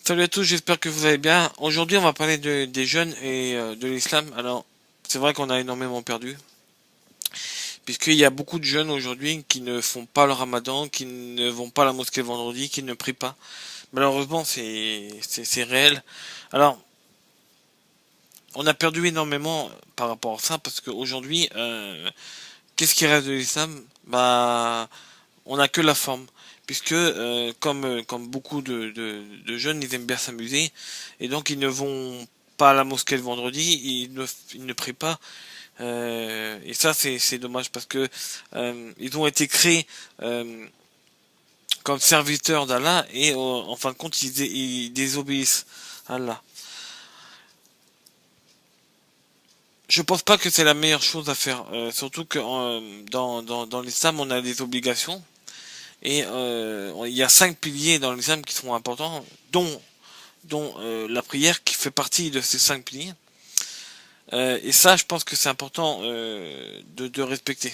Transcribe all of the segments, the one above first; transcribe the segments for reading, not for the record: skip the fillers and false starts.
Salut à tous, j'espère que vous allez bien. Aujourd'hui, on va parler des jeunes et de l'islam. Alors, c'est vrai qu'on a énormément perdu, puisqu'il y a beaucoup de jeunes aujourd'hui qui ne font pas le ramadan, qui ne vont pas à la mosquée le vendredi, qui ne prient pas. Malheureusement, c'est réel. Alors, on a perdu énormément par rapport à ça, parce qu'aujourd'hui, qu'est-ce qui reste de l'islam? Bah, on n'a que la forme. Puisque, comme beaucoup de jeunes, ils aiment bien s'amuser, et donc ils ne vont pas à la mosquée le vendredi, ils ne prient pas, et ça c'est dommage parce que ils ont été créés comme serviteurs d'Allah, et en fin de compte ils désobéissent à Allah. Je pense pas que c'est la meilleure chose à faire, surtout que dans l'islam on a des obligations. Et il y a 5 piliers dans l'islam qui sont importants, dont la prière qui fait partie de ces 5 piliers. Et ça, je pense que c'est important de respecter.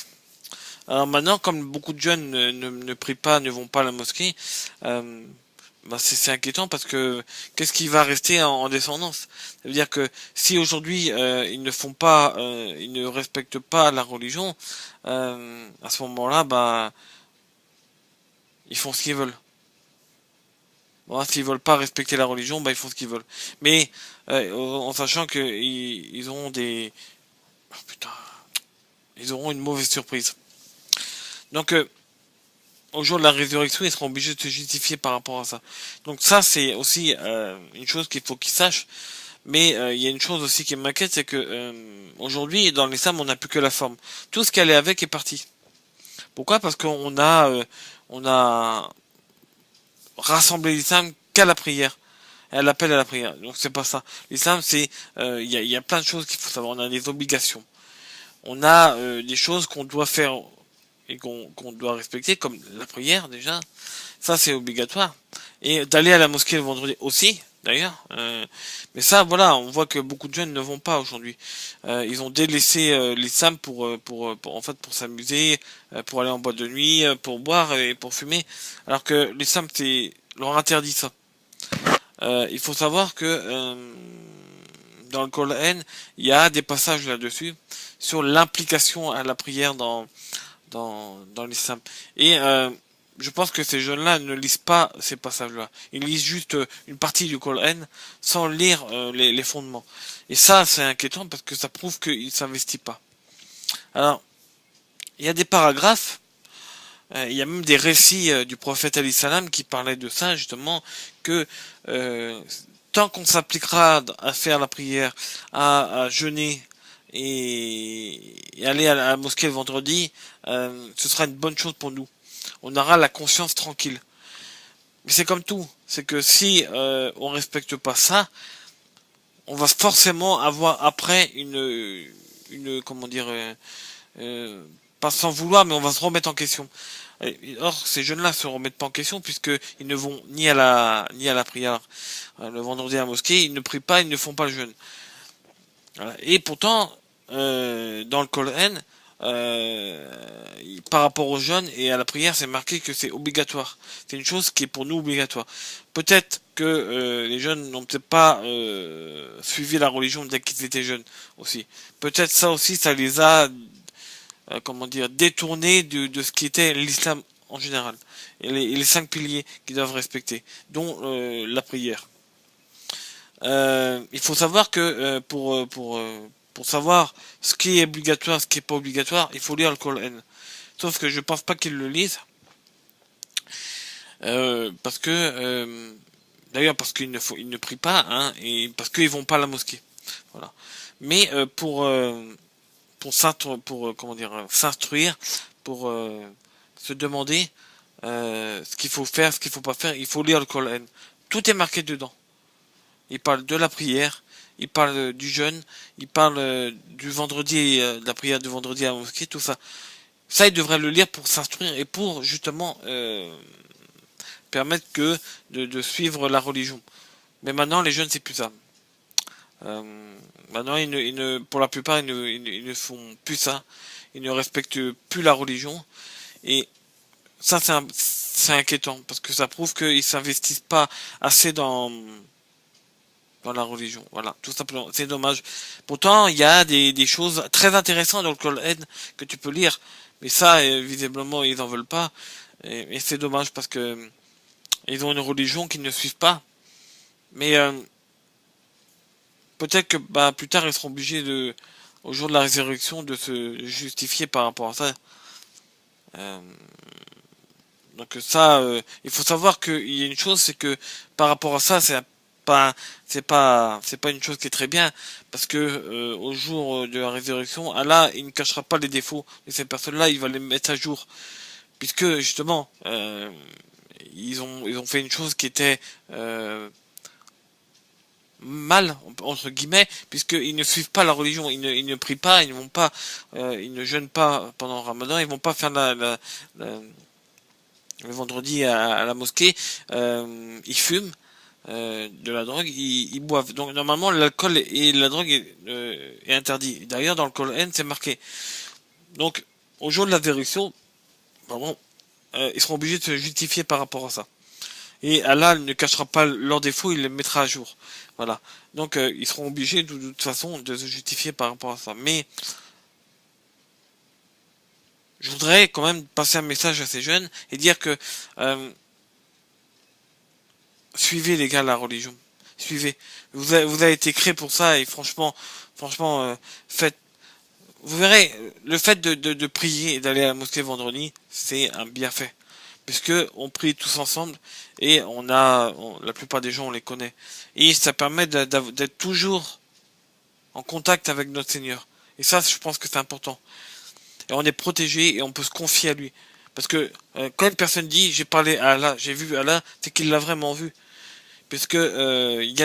Alors maintenant, comme beaucoup de jeunes ne prient pas, ne vont pas à la mosquée, euh, bah c'est inquiétant parce que qu'est-ce qui va rester en descendance? Ça veut dire que si aujourd'hui ils ne font pas, ils ne respectent pas la religion, à ce moment-là, bah ils font ce qu'ils veulent. Bon, s'ils veulent pas respecter la religion, bah ils font ce qu'ils veulent. Mais en sachant que ils auront des, oh, putain, ils auront une mauvaise surprise. Donc au jour de la résurrection, ils seront obligés de se justifier par rapport à ça. Donc ça, c'est aussi une chose qu'il faut qu'ils sachent. Mais il y a une chose aussi qui m'inquiète, c'est que aujourd'hui, dans l'islam, on n'a plus que la forme. Tout ce qui allait avec est parti. Pourquoi? Parce on a rassemblé l'islam qu'à la prière. Elle appelle à la prière. Donc c'est pas ça. L'islam, c'est y a plein de choses qu'il faut savoir. On a des obligations. On a des choses qu'on doit faire et qu'on doit respecter, comme la prière déjà. Ça, c'est obligatoire. Et d'aller à la mosquée le vendredi aussi, d'ailleurs. Mais ça, voilà, on voit que beaucoup de jeunes ne vont pas aujourd'hui. Ils ont délaissé l'islam en fait, pour s'amuser, pour aller en boîte de nuit, pour boire et pour fumer. Alors que l'islam, c'est leur interdit ça. Il faut savoir que dans le Coran, il y a des passages là-dessus sur l'implication à la prière dans l'islam. Et je pense que ces jeunes-là ne lisent pas ces passages-là. Ils lisent juste une partie du Coran sans lire les fondements. Et ça, c'est inquiétant parce que ça prouve qu'ils ne s'investissent pas. Alors, il y a des paragraphes, il y a même des récits du prophète Ali Salam qui parlaient de ça, justement, que euh, tant qu'on s'appliquera à faire la prière, à jeûner et aller à la mosquée le vendredi, ce sera une bonne chose pour nous. On aura la conscience tranquille. Mais c'est comme tout, c'est que si on respecte pas ça, on va forcément avoir après une comment dire, pas sans vouloir, mais on va se remettre en question. Or, ces jeunes-là se remettent pas en question puisqu'ils ne vont ni à la prière le vendredi à la mosquée, ils ne prient pas, ils ne font pas le jeûne. Voilà. Et pourtant, dans le Coran, par rapport aux jeunes et à la prière, c'est marqué que c'est obligatoire. C'est une chose qui est pour nous obligatoire. Peut-être que les jeunes n'ont peut-être pas suivi la religion dès qu'ils étaient jeunes aussi. Peut-être ça aussi, ça les a, comment dire, détournés de ce qui était l'islam en général. Et les 5 piliers qu'ils doivent respecter, dont la prière. Il faut savoir que pour savoir ce qui est obligatoire, ce qui est pas obligatoire, il faut lire le Coran. Sauf que je pense pas qu'ils le lisent, parce que d'ailleurs parce ils ne prient pas, hein, et parce qu'ils vont pas à la mosquée. Voilà. Mais comment dire, s'instruire, pour se demander ce qu'il faut faire, ce qu'il faut pas faire, il faut lire le Coran. Tout est marqué dedans. Il parle de la prière, il parle du jeûne, il parle du vendredi, de la prière du vendredi à la mosquée, tout ça. Ça, il devrait le lire pour s'instruire et pour justement permettre de suivre la religion. Mais maintenant, les jeunes, c'est plus ça. Maintenant, pour la plupart, ils ne font plus ça. Ils ne respectent plus la religion. Et Ça, c'est inquiétant, parce que ça prouve qu'ils s'investissent pas assez dans la religion. Voilà, tout simplement. C'est dommage. Pourtant, il y a des choses très intéressantes dans le Coran que tu peux lire. Mais ça, visiblement, ils en veulent pas. Et c'est dommage parce que ils ont une religion qu'ils ne suivent pas. Mais peut-être que bah, plus tard, ils seront obligés au jour de la résurrection, de se justifier par rapport à ça. Euh, donc ça, il faut savoir qu'il y a une chose, c'est que par rapport à ça, c'est pas une chose qui est très bien, parce que au jour de la résurrection, Allah, il ne cachera pas les défauts de ces personnes-là, il va les mettre à jour, puisque justement, ils ont fait une chose qui était mal entre guillemets, puisqu'ils ne suivent pas la religion, ils ne prient pas, ils ne vont pas, ils ne jeûnent pas pendant Ramadan, ils vont pas faire la le vendredi à la mosquée, ils fument de la drogue, ils boivent. Donc normalement l'alcool et la drogue est interdit. D'ailleurs dans le Coran c'est marqué. Donc au jour de la résurrection, pardon, ils seront obligés de se justifier par rapport à ça. Et Allah ne cachera pas leurs défauts, il les mettra à jour. Voilà. Donc ils seront obligés de toute façon de se justifier par rapport à ça. Mais je voudrais quand même passer un message à ces jeunes et dire que suivez les gars la religion. Suivez. Vous avez été créé pour ça et franchement, faites. Vous verrez, le fait de prier et d'aller à la mosquée vendredi, c'est un bienfait. Puisque on prie tous ensemble et la plupart des gens on les connaît. Et ça permet d'être toujours en contact avec notre Seigneur. Et ça, je pense que c'est important. Et on est protégé et on peut se confier à lui. Parce que quand une personne dit j'ai parlé à Allah, j'ai vu Allah, c'est qu'il l'a vraiment vu. Puisque il y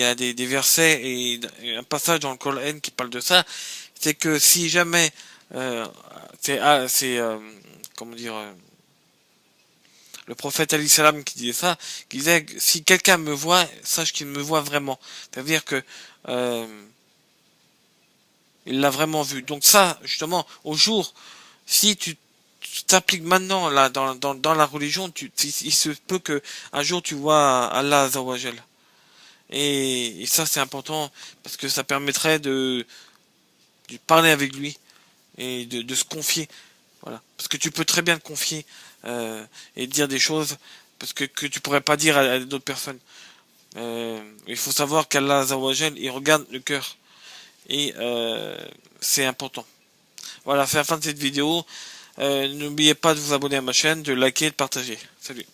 a des versets et un passage dans le Coran qui parle de ça, c'est que si jamais c'est comment dire le prophète Ali Salam qui disait ça, qui disait que si quelqu'un me voit, sache qu'il me voit vraiment. C'est-à-dire que euh, il l'a vraiment vu. Donc ça, justement, au jour, si tu t'appliques maintenant là dans la religion, il se peut que un jour tu vois Allah Azawajal. Et ça c'est important parce que ça permettrait de parler avec lui et de se confier. Voilà. Parce que tu peux très bien te confier et dire des choses parce que tu pourrais pas dire à d'autres personnes. Il faut savoir qu'Allah Azawajal, il regarde le cœur. Et c'est important. Voilà, c'est la fin de cette vidéo. N'oubliez pas de vous abonner à ma chaîne, de liker et de partager. Salut.